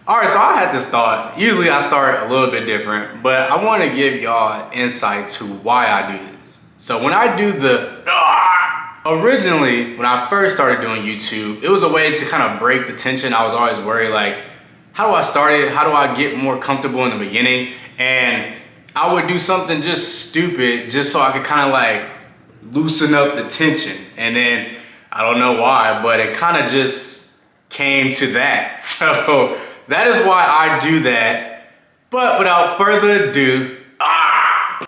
All right, so I had this thought. Usually I start a little bit different, but I want to give y'all insight to why I do this. So when I do originally, when I first started doing YouTube, it was a way to kind of break the tension. I was always worried, like, how do I start it? How do I get more comfortable in the beginning? And I would do something just stupid just so I could kind of like loosen up the tension. And then I don't know why, but it kind of just came to that. So that is why I do that. But without further ado, all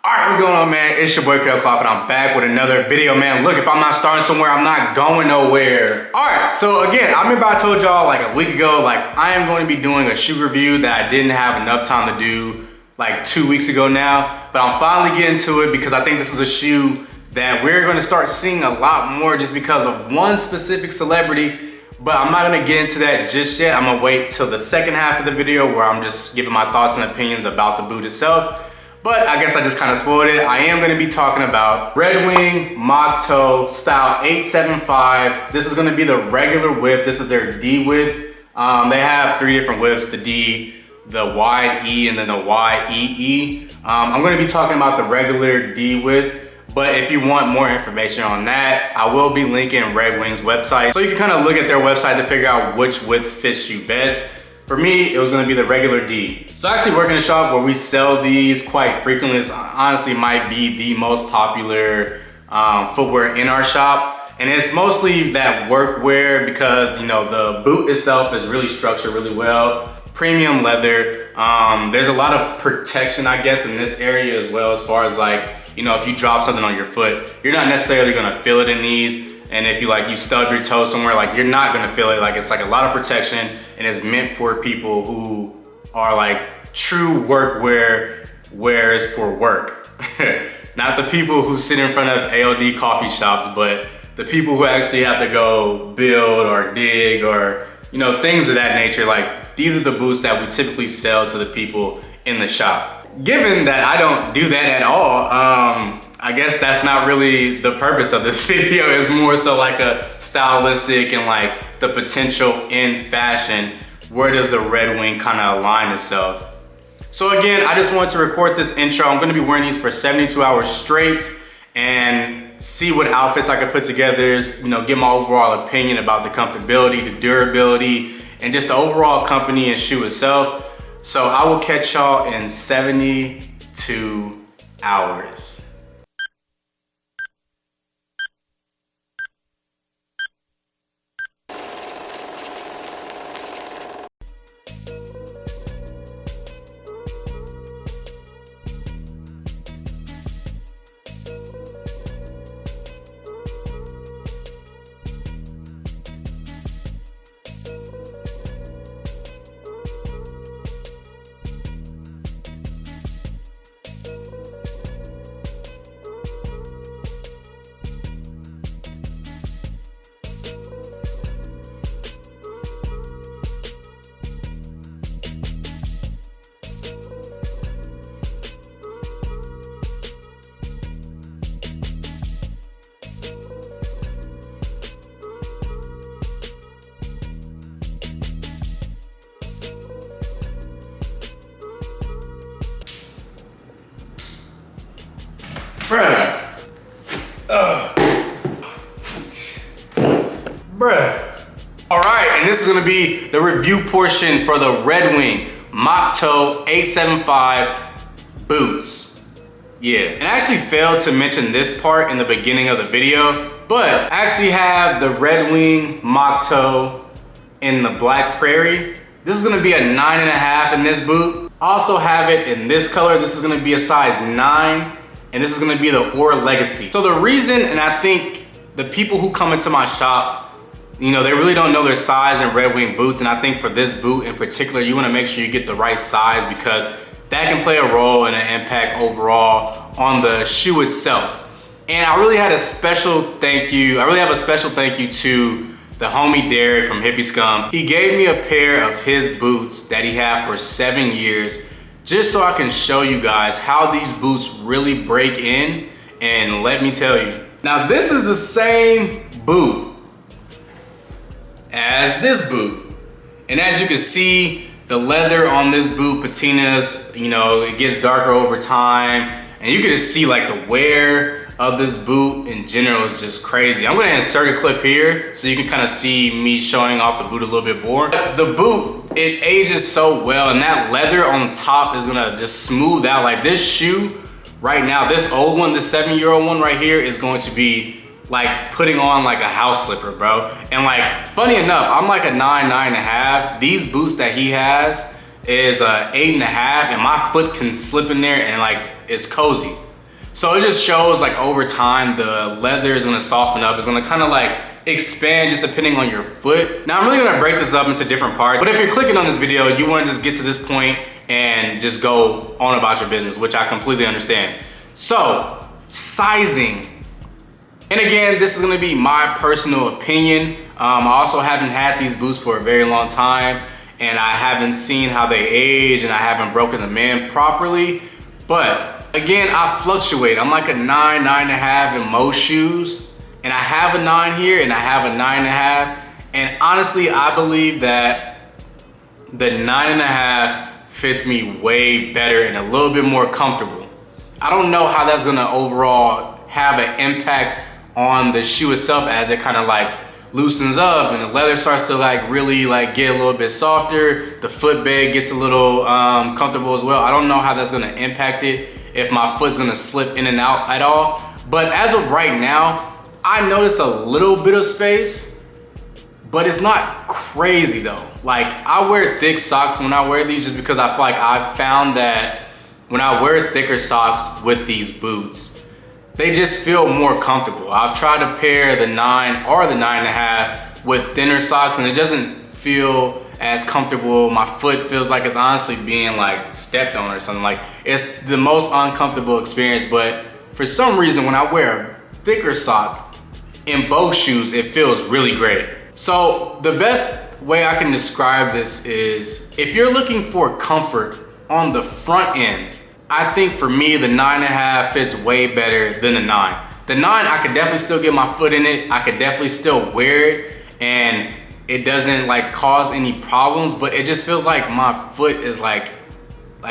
right, what's going on, man? It's your boy Kreativekloth, and I'm back with another video, man. Look, if I'm not starting somewhere, I'm not going nowhere. All right, so again, I remember I told y'all like a week ago, like I am going to be doing a shoe review that I didn't have enough time to do like 2 weeks ago now, but I'm finally getting to it because I think this is a shoe that we're gonna start seeing a lot more just because of one specific celebrity. But I'm not gonna get into that just yet. I'm gonna wait till the second half of the video where I'm just giving my thoughts and opinions about the boot itself. But I guess I just kind of spoiled it. I am gonna be talking about Red Wing Moc Toe style 875. This is gonna be the regular width. This is their D width. They have 3 different widths, the D, the wide E, and then the wide EE. I'm gonna be talking about the regular D width. But if you want more information on that, I will be linking Red Wing's website. So you can kind of look at their website to figure out which width fits you best. For me, it was gonna be the regular D. So I actually work in a shop where we sell these quite frequently. This honestly might be the most popular footwear in our shop. And it's mostly that workwear because, you know, the boot itself is really structured really well. Premium leather. There's a lot of protection, I guess, in this area as well, as far as like, you know, if you drop something on your foot, you're not necessarily gonna feel it in these. And if you stub your toe somewhere, like you're not gonna feel it. Like it's like a lot of protection, and it's meant for people who are like true workwear wears for work. Not the people who sit in front of ALD coffee shops, but the people who actually have to go build or dig or, you know, things of that nature. Like these are the boots that we typically sell to the people in the shop. Given that I don't do that at all, I guess that's not really the purpose of this video. It's more so like a stylistic and like the potential in fashion. Where does the Red Wing kind of align itself? So again, I just wanted to record this intro. I'm gonna be wearing these for 72 hours straight and see what outfits I could put together, you know, get my overall opinion about the comfortability, the durability, and just the overall company and shoe itself. So I will catch y'all in 72 hours. Bruh. Bruh. All right, and this is gonna be the review portion for the Red Wing Moc Toe 875 boots. Yeah, and I actually failed to mention this part in the beginning of the video, but I actually have the Red Wing Moc Toe in the Black Prairie. This is gonna be a 9.5 in this boot. I also have it in this color. This is gonna be a size 9. And this is gonna be the Oro Legacy. So the reason, and I think the people who come into my shop, you know, they really don't know their size in Red Wing boots. And I think for this boot in particular, you wanna make sure you get the right size because that can play a role and an impact overall on the shoe itself. And I really had a special thank you. I really have a special thank you to the homie Derek from Hippie Scum. He gave me a pair of his boots that he had for 7 years, just so I can show you guys how these boots really break in. And let me tell you, now this is the same boot as this boot. And as you can see, The leather on this boot patinas, you know, it gets darker over time, and you can just see like the wear of this boot in general is just crazy. I'm gonna insert a clip here so you can kind of see me showing off the boot a little bit more. The boot, it ages so well, and that leather on top is gonna just smooth out. Like this shoe right now, this old one, this 7-year-old one right here is going to be like putting on like a house slipper, bro. And like, funny enough, I'm like a 9.5. These boots that he has is a 8.5, and my foot can slip in there and like it's cozy. So it just shows like over time, the leather is gonna soften up. It's gonna kind of like expand just depending on your foot. Now I'm really gonna break this up into different parts, but if you're clicking on this video, you wanna just get to this point and just go on about your business, which I completely understand. So, sizing. And again, this is gonna be my personal opinion. I also haven't had these boots for a very long time, and I haven't seen how they age, and I haven't broken them in properly. But again, I fluctuate. I'm like a 9, 9.5 in most shoes, and I have a 9 here, and I have a 9.5. And honestly, I believe that the 9.5 fits me way better and a little bit more comfortable. I don't know how that's gonna overall have an impact on the shoe itself as it kind of like loosens up and the leather starts to like really like get a little bit softer. The foot bed gets a little comfortable as well. I don't know how that's gonna impact it, if my foot's gonna slip in and out at all. But as of right now, I notice a little bit of space, but it's not crazy though. Like I wear thick socks when I wear these just because I feel like I've found that when I wear thicker socks with these boots, they just feel more comfortable. I've tried to pair the 9 or the 9.5 with thinner socks and it doesn't feel as comfortable. My foot feels like it's honestly being like stepped on or something. Like it's the most uncomfortable experience, but for some reason when I wear a thicker sock in both shoes, it feels really great. So the best way I can describe this is if you're looking for comfort on the front end, I think for me, the 9.5 fits way better than the 9. The 9, I could definitely still get my foot in it. I could definitely still wear it and it doesn't like cause any problems, but it just feels like my foot is like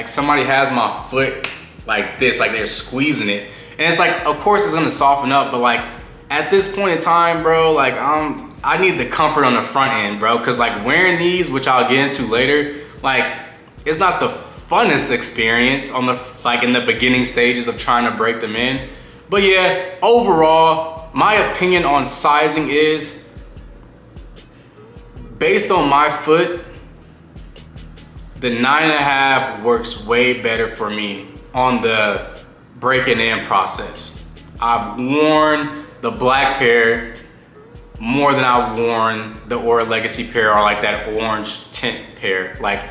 somebody has my foot like this, like they're squeezing it. And it's like, of course it's gonna soften up, but like at this point in time, bro, like I need the comfort on the front end, bro. Cause like wearing these, which I'll get into later, like it's not the funnest experience on the like in the beginning stages of trying to break them in. But yeah, overall, my opinion on sizing is based on my foot, the 9.5 works way better for me on the breaking in process. I've worn the Black Pair more than I've worn the Oro Legacy pair or like that orange tint pair. Like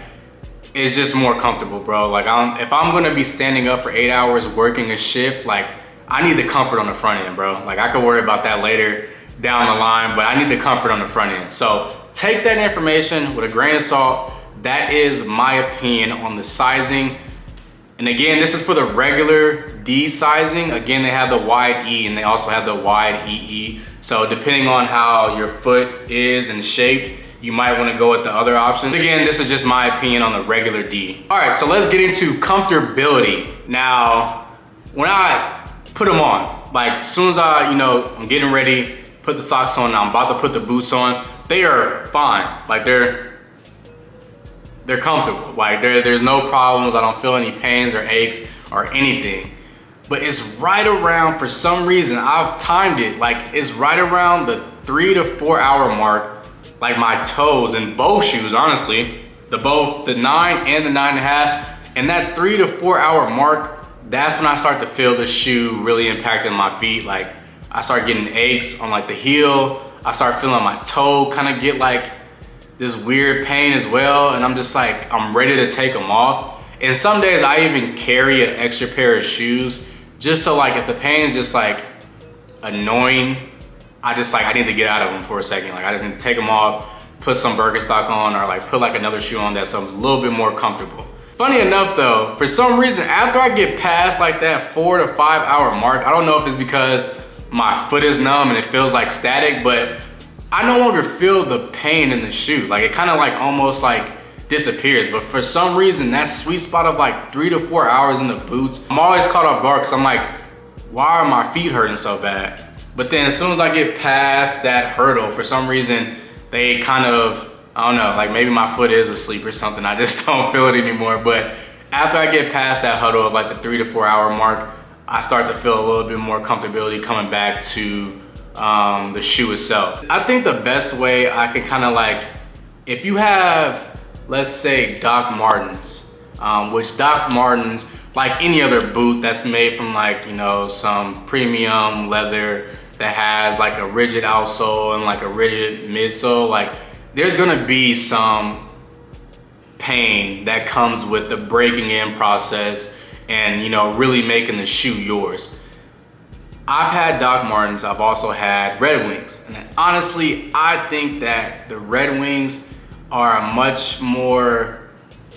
it's just more comfortable, bro. Like if I'm gonna be standing up for 8 hours working a shift, like I need the comfort on the front end, bro. Like I could worry about that later down the line, but I need the comfort on the front end. So take that information with a grain of salt. That is my opinion on the sizing. And again, this is for the regular D sizing. Again, they have the wide E and they also have the wide EE. So depending on how your foot is and shaped, you might want to go with the other option. Again, this is just my opinion on the regular D. All right, so let's get into comfortability. Now, when I put them on, like as soon as I'm getting ready, put the socks on, I'm about to put the boots on, they are fine. Like they're comfortable. Like there's no problems. I don't feel any pains or aches or anything. But it's right around, for some reason, I've timed it, like it's right around the 3 to 4 hour mark. Like my toes in both shoes, honestly, both the 9 and the 9.5, and that 3 to 4 hour mark, that's when I start to feel the shoe really impacting my feet. Like I start getting aches on like the heel. I start feeling my toe kind of get like this weird pain as well, and I'm just like, I'm ready to take them off. And some days I even carry an extra pair of shoes just so like if the pain is just like annoying, I need to get out of them for a second. Like I just need to take them off, put some Birkenstock on, or like put like another shoe on that's a little bit more comfortable. Funny enough though, for some reason, after I get past like that 4 to 5 hour mark, I don't know if it's because my foot is numb and it feels like static, but I no longer feel the pain in the shoe. Like it kind of like almost like disappears. But for some reason, that sweet spot of like 3 to 4 hours in the boots, I'm always caught off guard because I'm like, why are my feet hurting so bad? But then as soon as I get past that hurdle, for some reason, they kind of, I don't know, like maybe my foot is asleep or something. I just don't feel it anymore. But after I get past that huddle of like the 3 to 4 hour mark, I start to feel a little bit more comfortability coming back to the shoe itself. I think the best way I can kind of like, if you have, let's say Doc Martens, which Doc Martens, like any other boot that's made from like, you know, some premium leather that has like a rigid outsole and like a rigid midsole, like there's gonna be some pain that comes with the breaking in process and, you know, really making the shoe yours. I've had Doc Martens, I've also had Red Wings. And honestly, I think that the Red Wings are a much more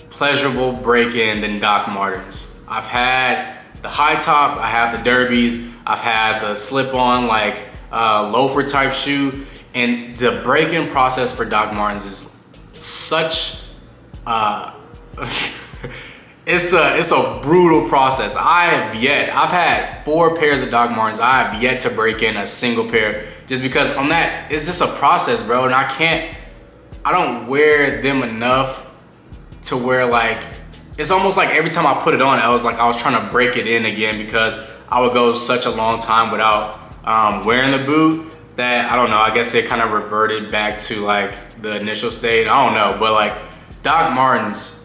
pleasurable break-in than Doc Martens. I've had the high top, I have the derbies, I've had the slip-on like loafer type shoe, and the break-in process for Doc Martens is such it's a brutal process. I've had 4 pairs of Doc Martens. I have yet to break in a single pair just because on that, it's just a process, bro. And I don't wear them enough to where like, it's almost like every time I put it on, I was trying to break it in again because I would go such a long time without wearing the boot that, I don't know, I guess it kind of reverted back to like the initial state. I don't know, but like Doc Martens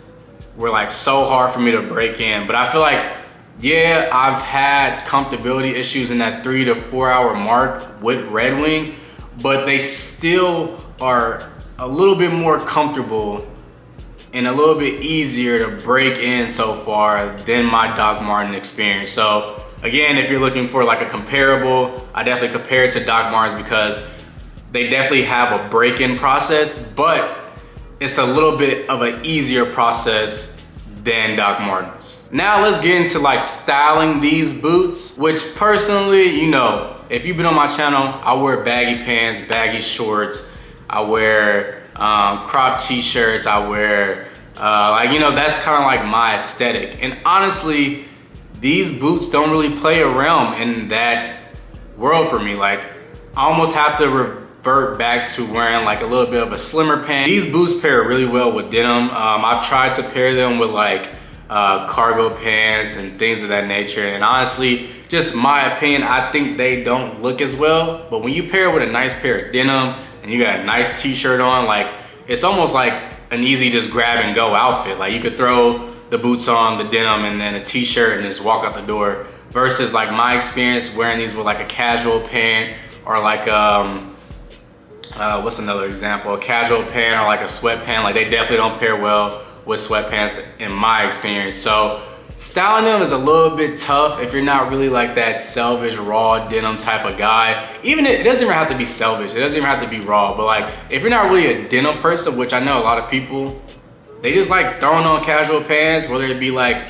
were like so hard for me to break in. But I feel like, yeah, I've had comfortability issues in that 3 to 4 hour mark with Red Wings, but they still are a little bit more comfortable and a little bit easier to break in so far than my Doc Marten experience. So again, if you're looking for like a comparable, I definitely compare it to Doc Martens because they definitely have a break-in process, but it's a little bit of an easier process than Doc Martens. Now let's get into like styling these boots, which personally, you know, if you've been on my channel, I wear baggy pants, baggy shorts, I wear crop t-shirts, I wear, like, you know, that's kind of like my aesthetic. And honestly, these boots don't really play a realm in that world for me. Like, I almost have to revert back to wearing like a little bit of a slimmer pant. These boots pair really well with denim. I've tried to pair them with like cargo pants and things of that nature. And honestly, just my opinion, I think they don't look as well. But when you pair it with a nice pair of denim and you got a nice t-shirt on, like it's almost like an easy just grab and go outfit. Like you could throw the boots on, the denim, and then a t-shirt and just walk out the door. Versus like my experience wearing these with like a casual pant or like what's another example? A casual pant or like a sweatpant. Like they definitely don't pair well with sweatpants in my experience. So styling them is a little bit tough if you're not really like that selvage raw denim type of guy. Even it doesn't even have to be selvage, it doesn't even have to be raw, but like if you're not really a denim person, which I know a lot of people, they just like throwing on casual pants, whether it be like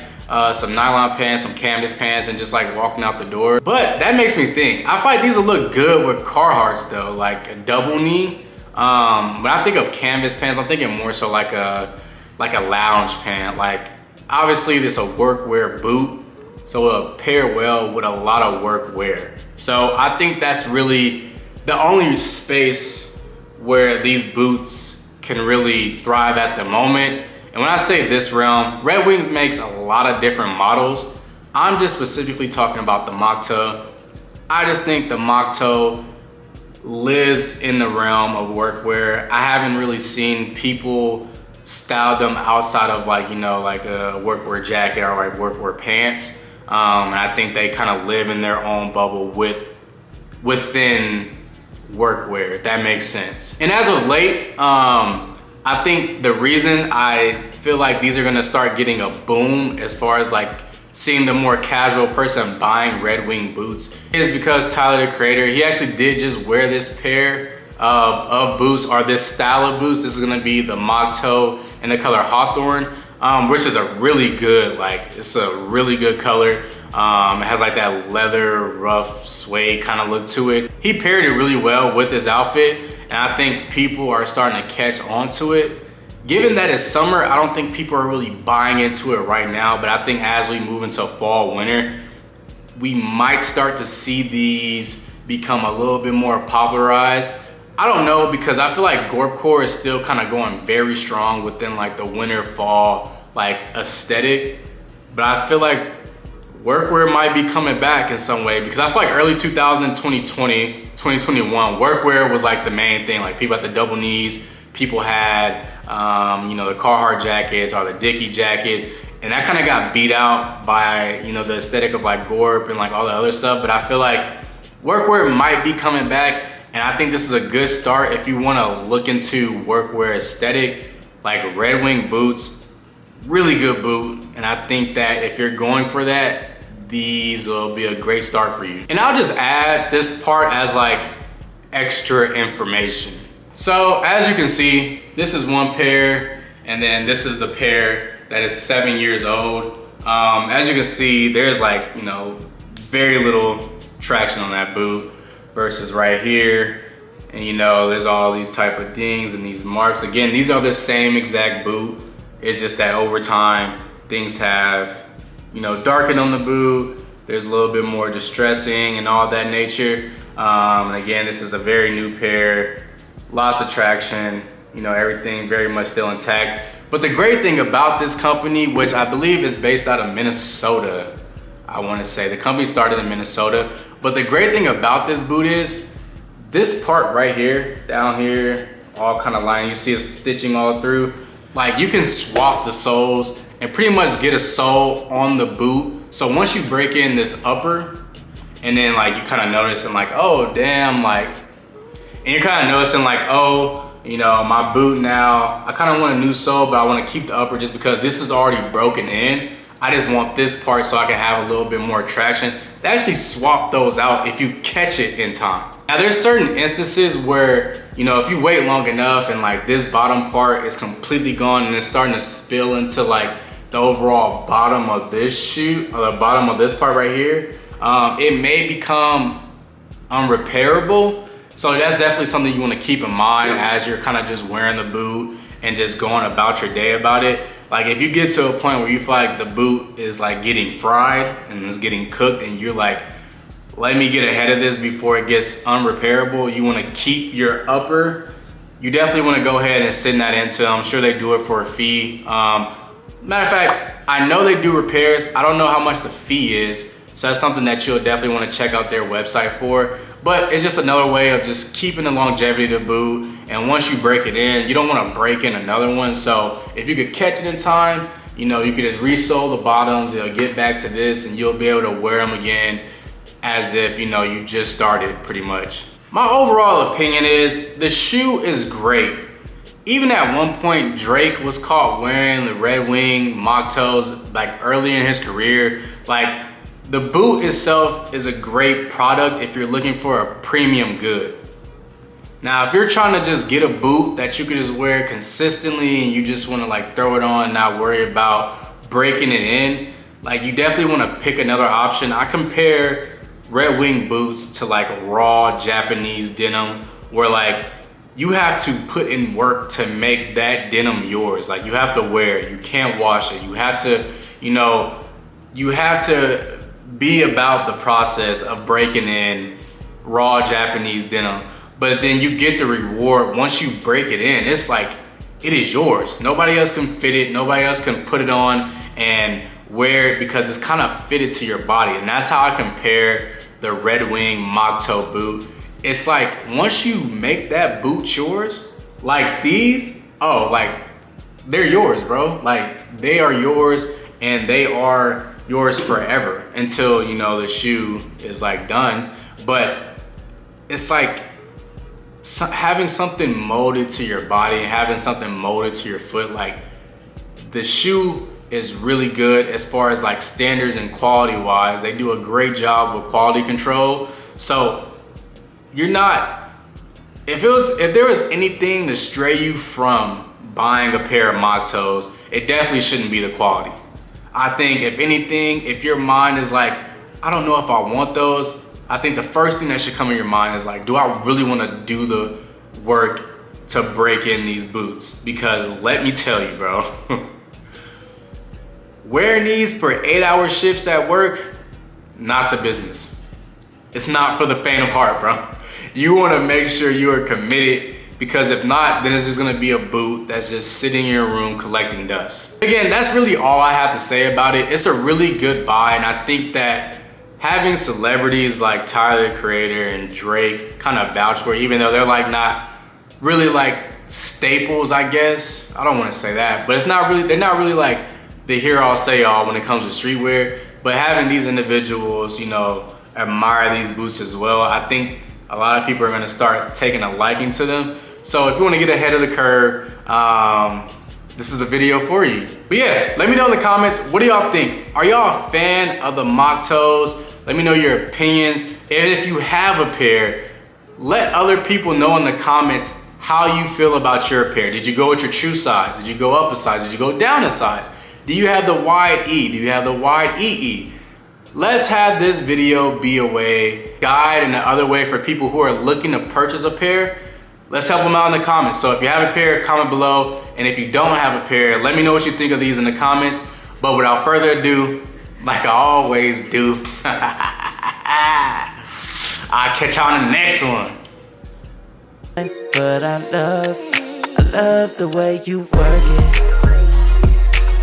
some nylon pants, some canvas pants, and just like walking out the door. But that makes me think, I feel like these will look good with Carhartts though, like a double knee. When I think of canvas pants, I'm thinking more so like a lounge pant. Like obviously this is a workwear boot, so it'll pair well with a lot of workwear. So I think that's really the only space where these boots can really thrive at the moment. And when I say this realm, Red Wing makes a lot of different models. I'm just specifically talking about the Moc Toe. I just think the Moc Toe lives in the realm of workwear. I haven't really seen people style them outside of like, you know, like a workwear jacket or like workwear pants. And I think they kind of live in their own bubble within workwear, if that makes sense. And as of late, I think the reason I feel like these are gonna start getting a boom as far as like seeing the more casual person buying Red Wing boots is because Tyler the Creator, he actually did just wear this pair of boots, or this style of boots. This is gonna be the Moc Toe in the color Hawthorne, which is a really good, like, it's a really good color. It has like that leather, rough, suede kind of look to it. He paired it really well with his outfit, and I think people are starting to catch on to it given that it's summer, I don't think people are really buying into it right now, but I think as we move into fall, winter, we might start to see these become a little bit more popularized. I don't know, because I feel like Gorpcore is still kind of going very strong within like the winter, fall, like aesthetic. But I feel like workwear might be coming back in some way, because I feel like early 2020, 2021, workwear was like the main thing. Like people had the double knees, people had, you know, the Carhartt jackets or the Dickie jackets. And that kind of got beat out by, you know, the aesthetic of like Gorp and like all the other stuff. But I feel like workwear might be coming back. And I think this is a good start if you want to look into workwear aesthetic, like Red Wing boots, really good boot. And I think that if you're going for that, these will be a great start for you. And I'll just add this part as like extra information. So as you can see, this is one pair, and then this is the pair that is 7 years old. As you can see, there's like, you know, very little traction on that boot versus right here. And you know, there's all these type of dings and these marks. Again, these are the same exact boot. It's just that over time, things have, you know, darkened on the boot. There's a little bit more distressing and all that nature. And again, this is a very new pair, lots of traction, you know, everything very much still intact. But the great thing about this company, which I believe is based out of Minnesota, I want to say the company started in Minnesota. But the great thing about this boot is this part right here, down here, all kind of lined, you see it stitching all through. Like you can swap the soles and pretty much get a sole on the boot. So once you break in this upper, and then like you kind of notice and like, oh damn, like, and you're kind of noticing like, oh, you know, my boot now, I kind of want a new sole, but I want to keep the upper just because this is already broken in. I just want this part so I can have a little bit more traction. They actually swap those out if you catch it in time. Now there's certain instances where, you know, if you wait long enough and like this bottom part is completely gone and it's starting to spill into like the overall bottom of this shoe, or the bottom of this part right here, it may become unrepairable. So that's definitely something you want to keep in mind as you're kind of just wearing the boot and just going about your day about it. Like if you get to a point where you feel like the boot is like getting fried and it's getting cooked and you're like, let me get ahead of this before it gets unrepairable, you want to keep your upper, you definitely want to go ahead and send that into, I'm sure they do it for a fee. Matter of fact, I know they do repairs. I don't know how much the fee is. So that's something that you'll definitely want to check out their website for. But it's just another way of just keeping the longevity of the boot. And once you break it in, you don't want to break in another one. So if you could catch it in time, you know, you could just resole the bottoms, it'll get back to this, and you'll be able to wear them again as if, you know, you just started pretty much. My overall opinion is the shoe is great. Even at one point, Drake was caught wearing the Red Wing Moc Toes like early in his career. Like, the boot itself is a great product if you're looking for a premium good. Now, if you're trying to just get a boot that you can just wear consistently and you just want to like throw it on and not worry about breaking it in, like you definitely want to pick another option. I compare Red Wing boots to like raw Japanese denim, where like you have to put in work to make that denim yours. Like you have to wear it, you can't wash it. You have to, you know, you have to be about the process of breaking in raw Japanese denim, but then you get the reward once you break it in. It's like, it is yours. Nobody else can fit it. Nobody else can put it on and wear it because it's kind of fitted to your body. And that's how I compare the Red Wing Moc Toe boot. It's like, once you make that boot yours, like these, oh, like they're yours, bro. Like they are yours, and they are yours forever until, you know, the shoe is like done. But it's like having something molded to your body, having something molded to your foot. Like the shoe is really good as far as like standards and quality wise. They do a great job with quality control. So you're not, if there was anything to stray you from buying a pair of Moc Toes, it definitely shouldn't be the quality. I think if anything, if your mind is like, I don't know if I want those, I think the first thing that should come in your mind is like, do I really want to do the work to break in these boots, because let me tell you, bro, wearing these for 8-hour shifts at work, not the business. It's not for the faint of heart, bro. You wanna make sure you are committed, because if not, then it's just gonna be a boot that's just sitting in your room collecting dust. Again, that's really all I have to say about it. It's a really good buy, and I think that having celebrities like Tyler, the Creator, and Drake kind of vouch for it, even though they're like not really like staples, I guess. I don't want to say that, but they're not really like the hear all say all when it comes to streetwear. But having these individuals, you know, admire these boots as well, I think a lot of people are gonna start taking a liking to them. So if you wanna get ahead of the curve, this is the video for you. But yeah, let me know in the comments, what do y'all think? Are y'all a fan of the moc toes? Let me know your opinions. And if you have a pair, let other people know in the comments how you feel about your pair. Did you go with your true size? Did you go up a size? Did you go down a size? Do you have the wide E? Do you have the wide EE? Let's have this video be a way, guide and the other way for people who are looking to purchase a pair. Let's help them out in the comments. So if you have a pair, comment below. And if you don't have a pair, let me know what you think of these in the comments. But without further ado, like I always do, I'll catch y'all in the next one. But I love the way you work it.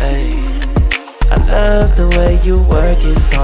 Ay, I love the way you work it.